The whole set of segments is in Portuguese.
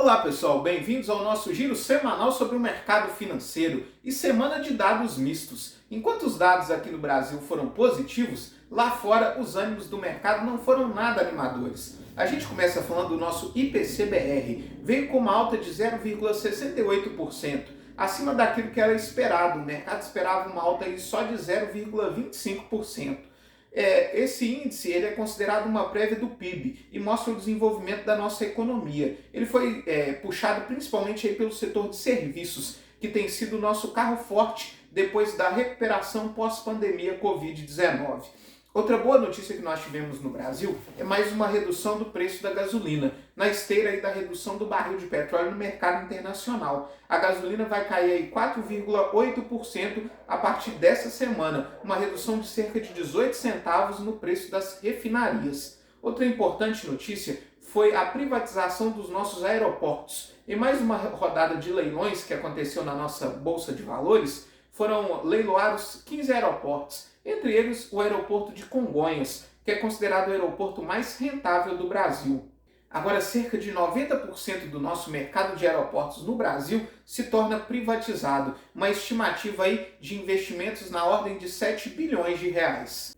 Olá pessoal, bem-vindos ao nosso giro semanal sobre o mercado financeiro e semana de dados mistos. Enquanto os dados aqui no Brasil foram positivos, lá fora os ânimos do mercado não foram nada animadores. A gente começa falando do nosso IPC-BR, veio com uma alta de 0,68%, acima daquilo que era esperado. O mercado esperava uma alta aí só de 0,25%. Esse índice ele é considerado uma prévia do PIB e mostra o desenvolvimento da nossa economia. Ele foi puxado principalmente aí pelo setor de serviços, que tem sido o nosso carro forte depois da recuperação pós-pandemia Covid-19. Outra boa notícia que nós tivemos no Brasil é mais uma redução do preço da gasolina, na esteira aí da redução do barril de petróleo no mercado internacional. A gasolina vai cair aí 4,8% a partir dessa semana, uma redução de cerca de 18 centavos no preço das refinarias. Outra importante notícia foi a privatização dos nossos aeroportos. Em mais uma rodada de leilões que aconteceu na nossa Bolsa de Valores, foram leiloados 15 aeroportos, entre eles o aeroporto de Congonhas, que é considerado o aeroporto mais rentável do Brasil. Agora, cerca de 90% do nosso mercado de aeroportos no Brasil se torna privatizado, uma estimativa aí de investimentos na ordem de 7 bilhões de reais.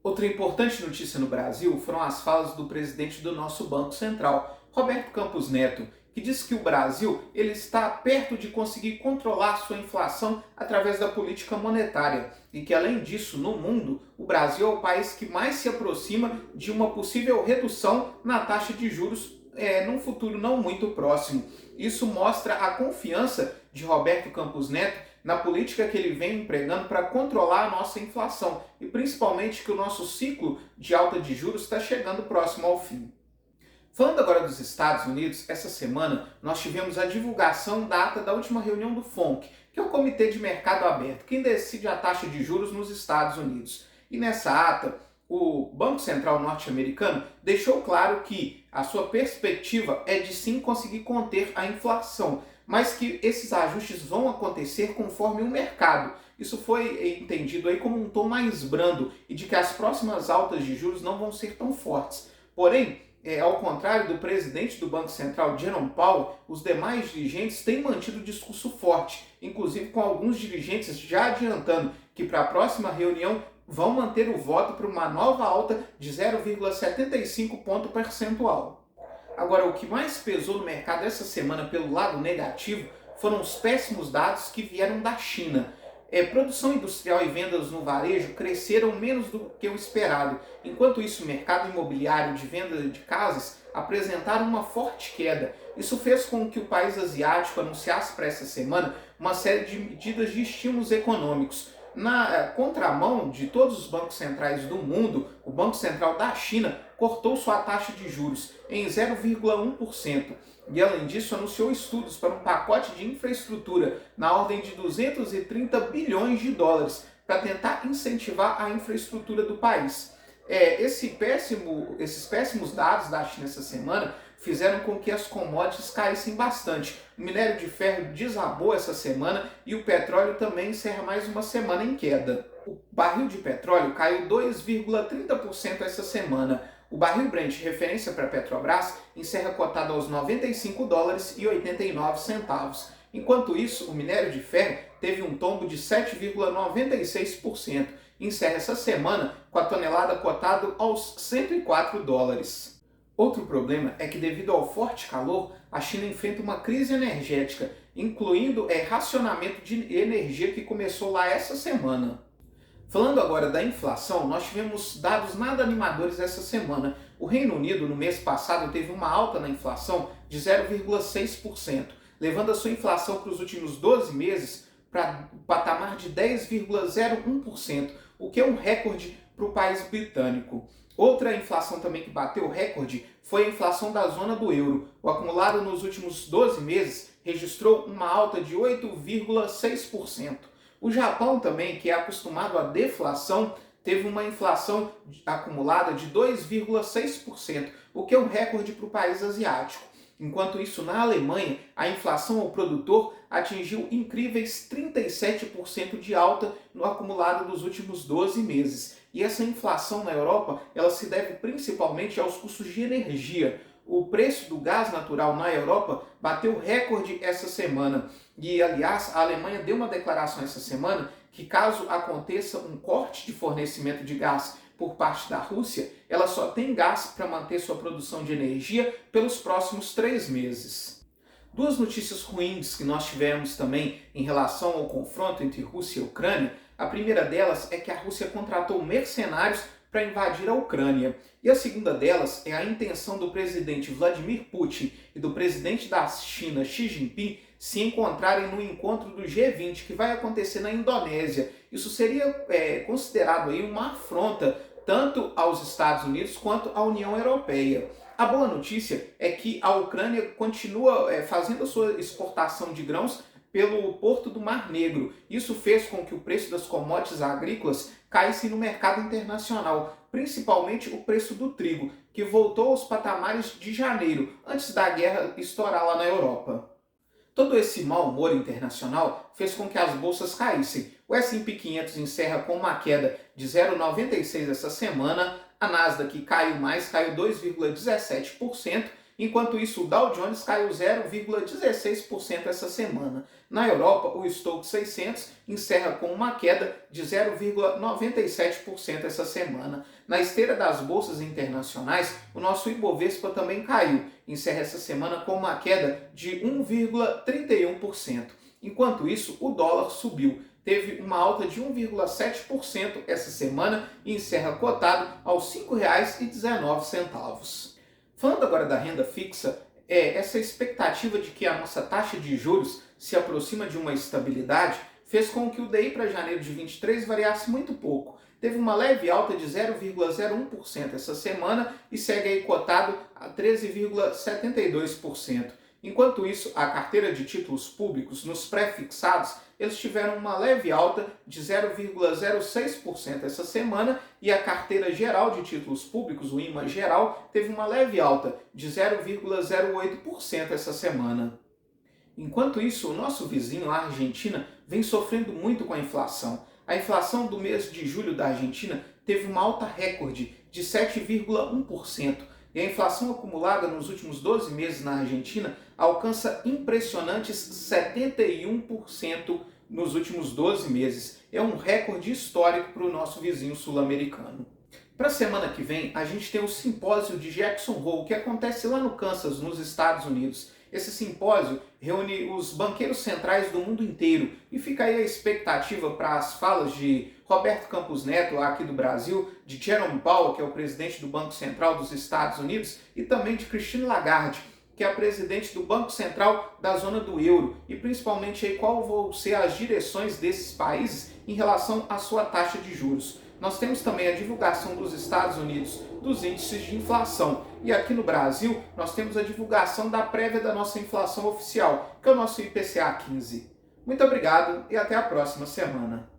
Outra importante notícia no Brasil foram as falas do presidente do nosso Banco Central, Roberto Campos Neto, que diz que o Brasil ele está perto de conseguir controlar sua inflação através da política monetária e que, além disso, no mundo, o Brasil é o país que mais se aproxima de uma possível redução na taxa de juros num futuro não muito próximo. Isso mostra a confiança de Roberto Campos Neto na política que ele vem empregando para controlar a nossa inflação e principalmente que o nosso ciclo de alta de juros está chegando próximo ao fim. Falando agora dos Estados Unidos, essa semana nós tivemos a divulgação da ata da última reunião do FONC, que é o Comitê de Mercado Aberto, quem decide a taxa de juros nos Estados Unidos. E nessa ata, o Banco Central norte-americano deixou claro que a sua perspectiva é de sim conseguir conter a inflação, mas que esses ajustes vão acontecer conforme o mercado. Isso foi entendido aí como um tom mais brando e de que as próximas altas de juros não vão ser tão fortes. Porém, ao contrário do presidente do Banco Central, Jerome Powell, os demais dirigentes têm mantido o discurso forte, inclusive com alguns dirigentes já adiantando que para a próxima reunião vão manter o voto para uma nova alta de 0,75 ponto percentual. Agora, o que mais pesou no mercado essa semana pelo lado negativo foram os péssimos dados que vieram da China. Produção industrial e vendas no varejo cresceram menos do que o esperado. Enquanto isso, o mercado imobiliário de venda de casas apresentaram uma forte queda. Isso fez com que o país asiático anunciasse para essa semana uma série de medidas de estímulos econômicos. Na contramão de todos os bancos centrais do mundo, o Banco Central da China cortou sua taxa de juros em 0,1%. E, além disso, anunciou estudos para um pacote de infraestrutura na ordem de 230 bilhões de dólares para tentar incentivar a infraestrutura do país. Esses péssimos dados da China essa semana fizeram com que as commodities caíssem bastante. O minério de ferro desabou essa semana e o petróleo também encerra mais uma semana em queda. O barril de petróleo caiu 2,30% essa semana. O barril Brent, referência para a Petrobras, encerra cotado aos $90,89. Enquanto isso, o minério de ferro teve um tombo de 7,96%. Encerra essa semana com a tonelada cotado aos $104. Outro problema é que, devido ao forte calor, a China enfrenta uma crise energética, incluindo racionamento de energia que começou lá essa semana. Falando agora da inflação, nós tivemos dados nada animadores essa semana. O Reino Unido, no mês passado, teve uma alta na inflação de 0,6%, levando a sua inflação para os últimos 12 meses para o patamar de 10,01%, o que é um recorde para o país britânico. Outra inflação também que bateu o recorde foi a inflação da zona do euro. O acumulado nos últimos 12 meses registrou uma alta de 8,6%. O Japão também, que é acostumado à deflação, teve uma inflação acumulada de 2,6%, o que é um recorde para o país asiático. Enquanto isso, na Alemanha, a inflação ao produtor atingiu incríveis 37% de alta no acumulado dos últimos 12 meses. E essa inflação na Europa, ela se deve principalmente aos custos de energia. o preço do gás natural na Europa bateu recorde essa semana. E, aliás, a Alemanha deu uma declaração essa semana que, caso aconteça um corte de fornecimento de gás por parte da Rússia, ela só tem gás para manter sua produção de energia pelos próximos 3 meses. Duas notícias ruins que nós tivemos também em relação ao confronto entre Rússia e Ucrânia. A primeira delas é que a Rússia contratou mercenários para invadir a Ucrânia. E a segunda delas é a intenção do presidente Vladimir Putin e do presidente da China, Xi Jinping, se encontrarem no encontro do G20, que vai acontecer na Indonésia. Isso seria considerado aí uma afronta tanto aos Estados Unidos quanto à União Europeia. A boa notícia é que a Ucrânia continua fazendo a sua exportação de grãos pelo Porto do Mar Negro. Isso fez com que o preço das commodities agrícolas caísse no mercado internacional, principalmente o preço do trigo, que voltou aos patamares de janeiro, antes da guerra estourar lá na Europa. Todo esse mau humor internacional fez com que as bolsas caíssem. O S&P 500 encerra com uma queda de 0,96 essa semana, a Nasdaq caiu mais, caiu 2,17%, enquanto isso o Dow Jones caiu 0,16% essa semana. Na Europa, o Stoxx 600 encerra com uma queda de 0,97% essa semana. Na esteira das bolsas internacionais, o nosso Ibovespa também caiu, encerra essa semana com uma queda de 1,31%. Enquanto isso, o dólar subiu, teve uma alta de 1,7% essa semana e encerra cotado aos R$ 5,19. Falando agora da renda fixa, essa expectativa de que a nossa taxa de juros se aproxima de uma estabilidade fez com que o DI para janeiro de 23 variasse muito pouco. Teve uma leve alta de 0,01% essa semana e segue aí cotado a 13,72%. Enquanto isso, a carteira de títulos públicos nos pré-fixados, eles tiveram uma leve alta de 0,06% essa semana e a carteira geral de títulos públicos, o IMA geral, teve uma leve alta de 0,08% essa semana. Enquanto isso, o nosso vizinho, a Argentina, vem sofrendo muito com a inflação. A inflação do mês de julho da Argentina teve uma alta recorde de 7,1%. E a inflação acumulada nos últimos 12 meses na Argentina alcança impressionantes 71% nos últimos 12 meses. É um recorde histórico para o nosso vizinho sul-americano. Para a semana que vem, a gente tem o simpósio de Jackson Hole, que acontece lá no Kansas, nos Estados Unidos. Esse simpósio reúne os banqueiros centrais do mundo inteiro e fica aí a expectativa para as falas de Roberto Campos Neto, aqui do Brasil, de Jerome Powell, que é o presidente do Banco Central dos Estados Unidos, e também de Christine Lagarde, que é a presidente do Banco Central da zona do euro, e principalmente aí qual vão ser as direções desses países em relação à sua taxa de juros. Nós temos também a divulgação dos Estados Unidos dos índices de inflação. E aqui no Brasil, nós temos a divulgação da prévia da nossa inflação oficial, que é o nosso IPCA 15. Muito obrigado e até a próxima semana.